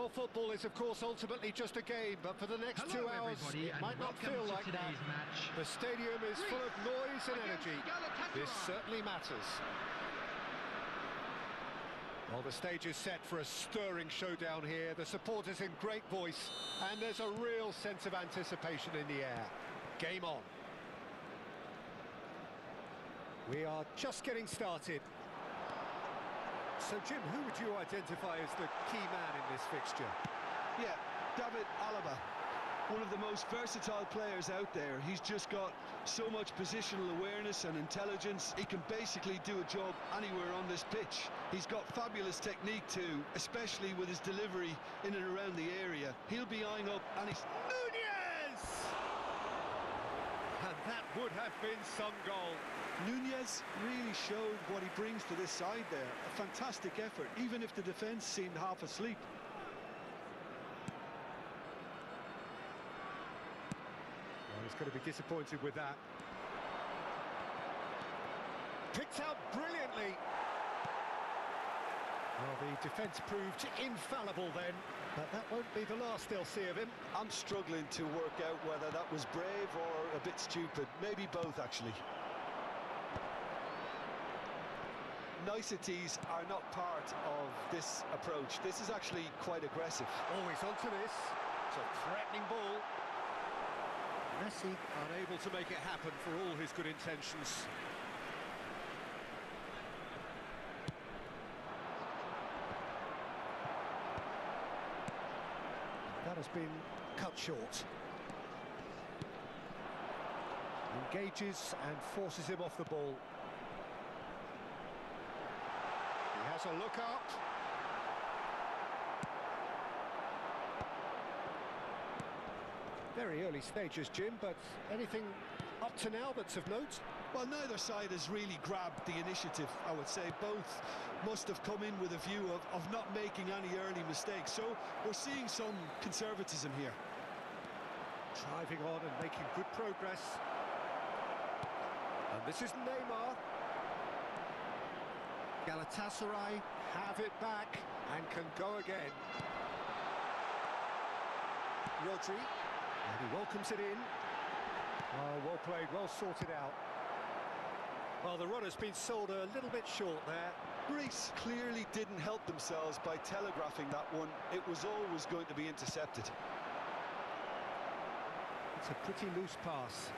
Well, football is, of course, ultimately just a game, but for the next 2 hours, it might not feel like that. Match. The stadium is full of noise and energy. This certainly matters. Well, the stage is set for a stirring showdown here. The supporters in great voice, and there's a real sense of anticipation in the air. Game on. We are just getting started. So, Jim, who would you identify as the key man in this fixture? Yeah, David Alaba, one of the most versatile players out there. He's just got so much positional awareness and intelligence. He can basically do a job anywhere on this pitch. He's got fabulous technique too, especially with his delivery in and around the area. He'll be eyeing up and he's... Nunez! And that would have been some goal. Nunez really showed what he brings to this side there. A fantastic effort, even if the defence seemed half asleep. Well, he's going to be disappointed with that. Picked out brilliantly. Well, the defence proved infallible then, but that won't be the last they'll see of him. I'm struggling to work out whether that was brave or a bit stupid. Maybe both, actually. Niceties are not part of this approach. This is actually quite aggressive. Always onto this. It's a threatening ball. Messi unable to make it happen for all his good intentions. That has been cut short. Engages and forces him off the ball. He has a look up. Very early stages, Jim, but anything up to now that's of note? Well, neither side has really grabbed the initiative, I would say. Both must have come in with a view of not making any early mistakes. So we're seeing some conservatism here. Driving on and making good progress. And this is Neymar. Galatasaray have it back and can go again. Rodri, and he welcomes it in. Oh, well played, well sorted out. Well, the run has been sold a little bit short there. Greece clearly didn't help themselves by telegraphing that one. It was always going to be intercepted. It's a pretty loose pass.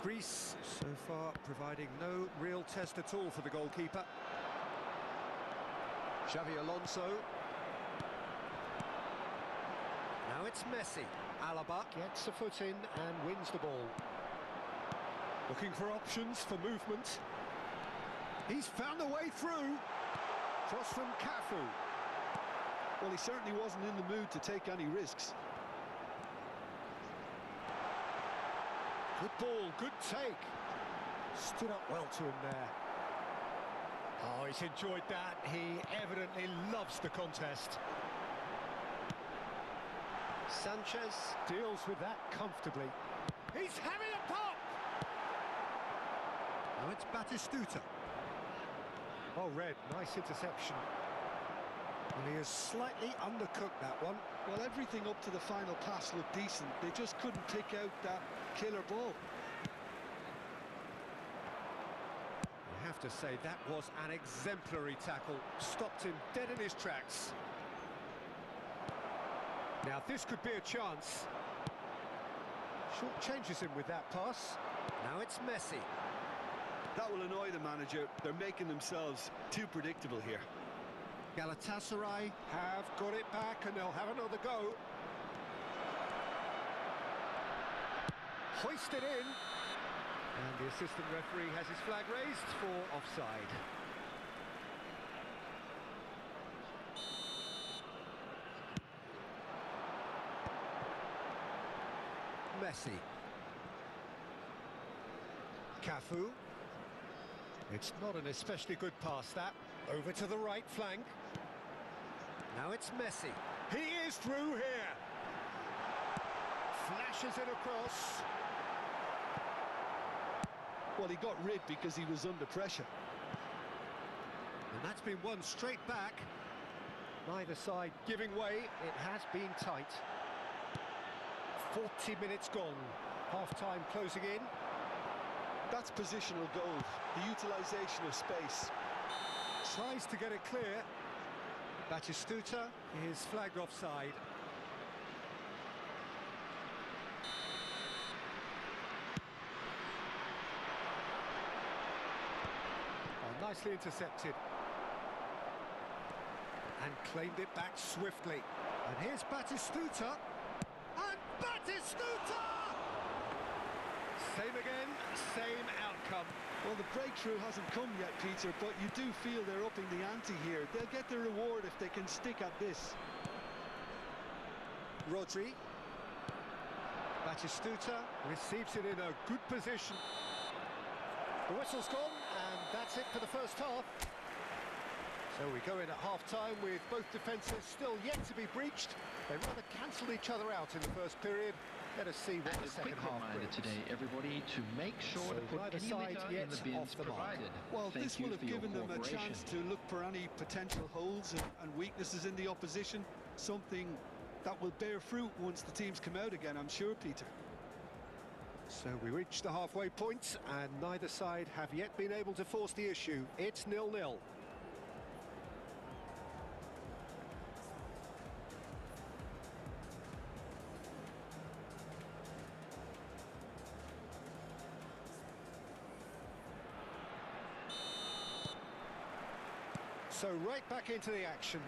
Greece, so far, providing no real test at all for the goalkeeper. Xavi Alonso. Now it's Messi. Alaba gets a foot in and wins the ball. Looking for options for movement. He's found a way through. Cross from Cafu. Well, he certainly wasn't in the mood to take any risks. Good ball, good take. Stood up well to him there. Oh, he's enjoyed that. He evidently loves the contest. Sanchez deals with that comfortably. He's having a pop! Now it's Batistuta. Oh, Red, nice interception. And he has slightly undercooked that one. Well, everything up to the final pass looked decent. They just couldn't pick out that killer ball. I have to say, that was an exemplary tackle. Stopped him dead in his tracks. Now, this could be a chance. Short changes him with that pass. Now it's Messi. That will annoy the manager. They're making themselves too predictable here. Galatasaray have got it back and they'll have another go. Hoisted in. And the assistant referee has his flag raised for offside. Messi. Cafu. It's not an especially good pass, that. Over to the right flank. Now it's Messi. He is through here. Flashes it across. Well, he got rid because he was under pressure. And That's been won straight back. Neither side giving way. It has been tight. 40 minutes gone. Half-time closing in. That's positional goal, the utilisation of space. Tries to get it clear. Batistuta is flagged offside. Oh, nicely intercepted. And claimed it back swiftly. And here's Batistuta. And Batistuta! Same again, same outcome. Well, the breakthrough hasn't come yet, Peter, but you do feel they're upping the ante here. They'll get the reward if they can stick at this. Rodri. Batistuta receives it in a good position. The whistle's gone, and that's it for the first half. So we go in at half-time with both defences still yet to be breached. They rather cancelled each other out in the first period. Let us see what the second half brings. Today, everybody, to make sure to put any litter in the bins provided. Well, Thank this you will have for your given them a cooperation. chance to look for any potential holes and weaknesses in the opposition. Something that will bear fruit once the teams come out again, I'm sure, Peter. So we reach the halfway point, and neither side have yet been able to force the issue. It's 0-0. So right back into the action.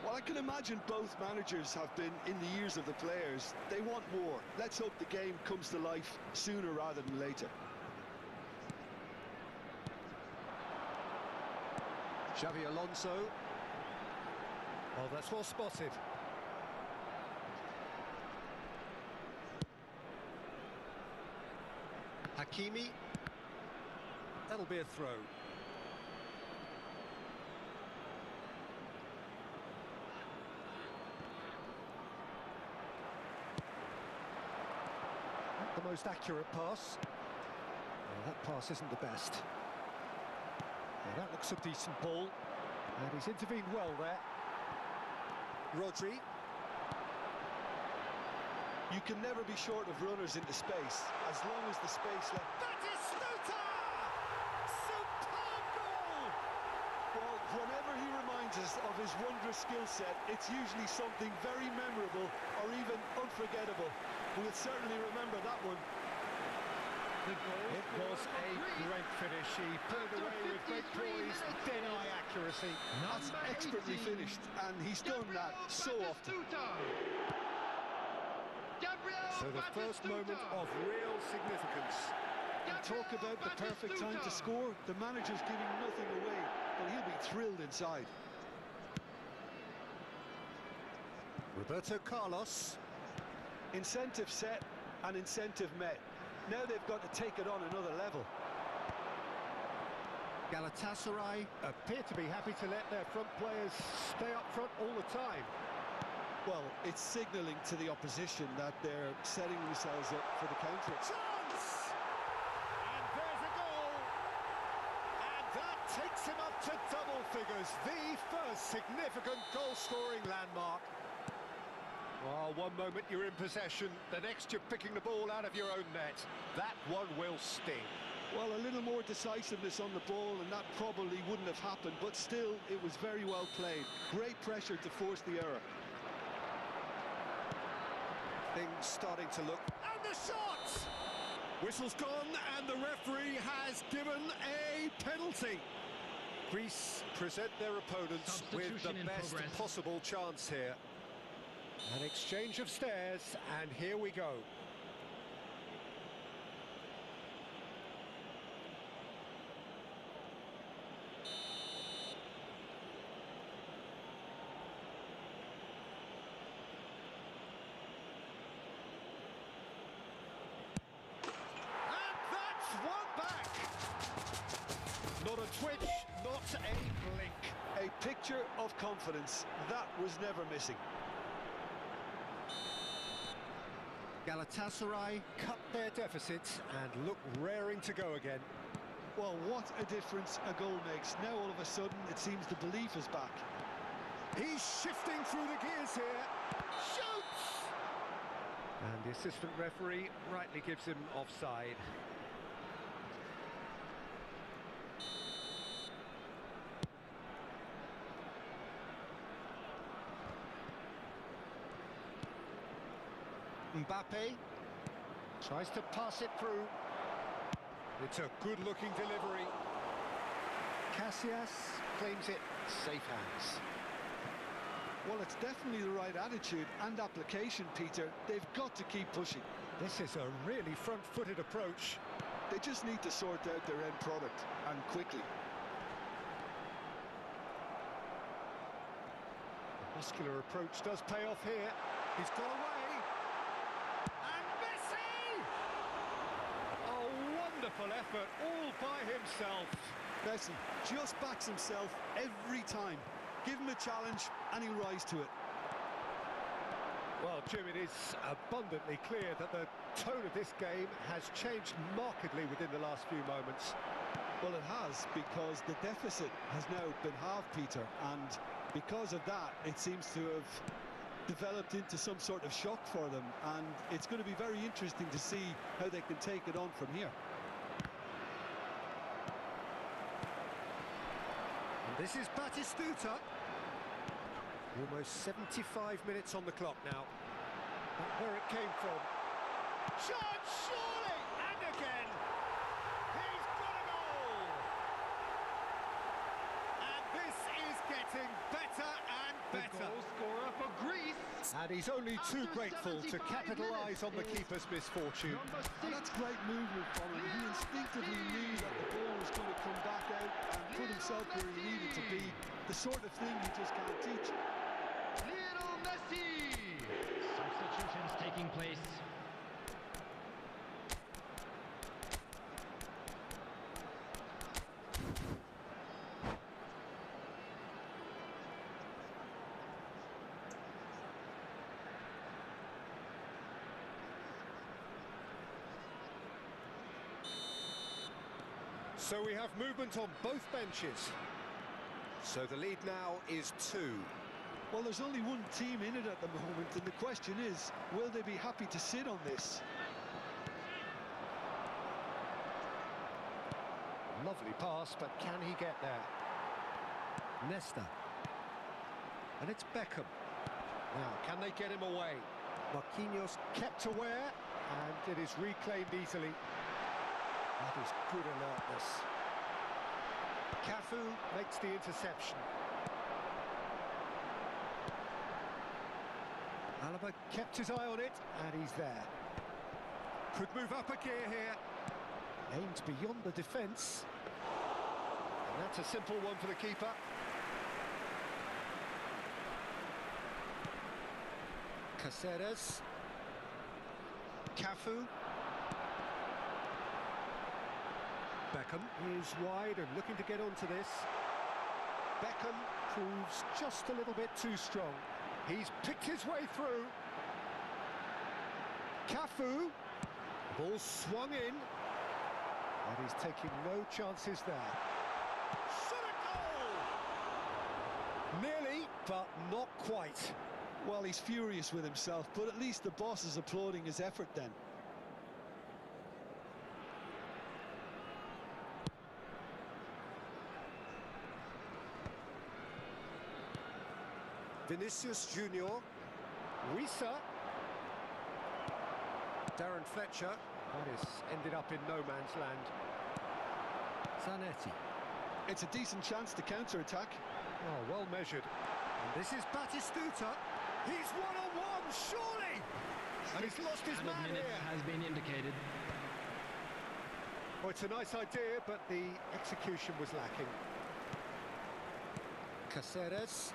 Well, I can imagine both managers have been in the ears of the players. They want more. Let's hope the game comes to life sooner rather than later. Xavi Alonso. Oh, that's well spotted. Hakimi. That'll be a throw. The most accurate pass. Oh, that pass isn't the best. Yeah, that looks a decent ball. And he's intervened well there. Rodri. You can never be short of runners into space, as long as the space left. Batistuta! Superb goal! Well, whenever he reminds us of his wondrous skill set, it's usually something very memorable or even unforgettable. We'll certainly remember that one. It was a great finish. He pulled away with great poise, dead-eye accuracy. That's expertly finished, and he's done that so often. So the first moment of real significance. And talk about the perfect time to score. The manager's giving nothing away, but he'll be thrilled inside. Roberto Carlos. Incentive set and incentive met. Now they've got to take it on another level. Galatasaray appear to be happy to let their front players stay up front all the time. Well, it's signalling to the opposition that they're setting themselves up for the counter. Chance! And there's a goal! And that takes him up to double figures. The first significant goal-scoring landmark. Well, one moment you're in possession, the next you're picking the ball out of your own net. That one will sting. Well, a little more decisiveness on the ball, and that probably wouldn't have happened, but still, it was very well played. Great pressure to force the error. Things starting to look... And the shot! Whistle's gone, and the referee has given a penalty. Greece present their opponents with the best possible chance here. An exchange of stares, and here we go. And that's one back. Not a twitch, not a blink. A picture of confidence. That was never missing. Galatasaray cut their deficit and look raring to go again. Well, what a difference a goal makes. Now all of a sudden it seems the belief is back. He's shifting through the gears here. Shoots! And the assistant referee rightly gives him offside. Mbappe tries to pass it through. It's a good-looking delivery. Casillas claims it, safe hands. Well, it's definitely the right attitude and application, Peter. They've got to keep pushing. This is a really front-footed approach. They just need to sort out their end product, and quickly. The muscular approach does pay off here. He's got away. And Messi! A wonderful effort, all by himself. Messi just backs himself every time. Give him a challenge and he'll rise to it. Well, Jim, it is abundantly clear that the tone of this game has changed markedly within the last few moments. Well, it has, because the deficit has now been halved, Peter, and because of that, it seems to have developed into some sort of shock for them, and it's going to be very interesting to see how they can take it on from here. And this is Batistuta. Almost 75 minutes on the clock now. Not where it came from. Shot, surely! And again! He's got a goal! And this is getting better and better. The goal scorer for Greece. And he's only too grateful to capitalise on the keeper's misfortune. And that's great movement from him. He instinctively knew that the ball was going to come back out and put himself where he needed to be. The sort of thing you just can't teach. Lionel Messi! Substitutions taking place. So we have movement on both benches. So the lead now is 2. Well, there's only one team in it at the moment, and the question is, will they be happy to sit on this? Lovely pass, but can he get there? Nesta. And it's Beckham. Now, can they get him away? Marquinhos kept aware, and it is reclaimed easily. That is good alertness. Cafu makes the interception. Alaba kept his eye on it, and he's there. Could move up a gear here. Aimed beyond the defence. And that's a simple one for the keeper. Caceres. Cafu. Beckham is wide and looking to get onto this. Beckham proves just a little bit too strong. He's picked his way through. Cafu. Ball swung in. And he's taking no chances there. Shot a goal! Nearly, but not quite. Well, he's furious with himself, but at least the boss is applauding his effort then. Vinicius Junior, Risa, Darren Fletcher. That has ended up in no man's land. Zanetti. It's a decent chance to counter-attack. Oh, well measured. And this is Batistuta. He's one-on-one, surely! And he's lost his man here. Has been indicated. Oh, it's a nice idea, but the execution was lacking. Caceres.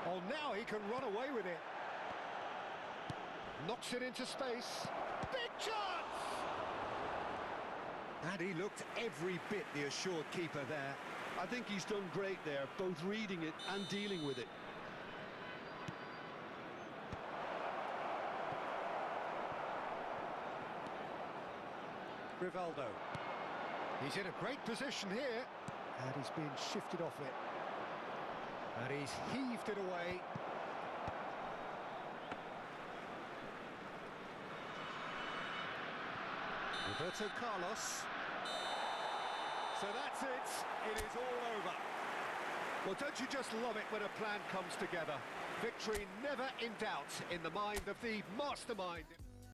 Oh, now he can run away with it. Knocks it into space. Big chance! And he looked every bit the assured keeper there. I think he's done great there, both reading it and dealing with it. Rivaldo. He's in a great position here. And he's been shifted off it. And he's heaved it away. Roberto Carlos. So that's it. It is all over. Well, don't you just love it when a plan comes together? Victory never in doubt in the mind of the mastermind.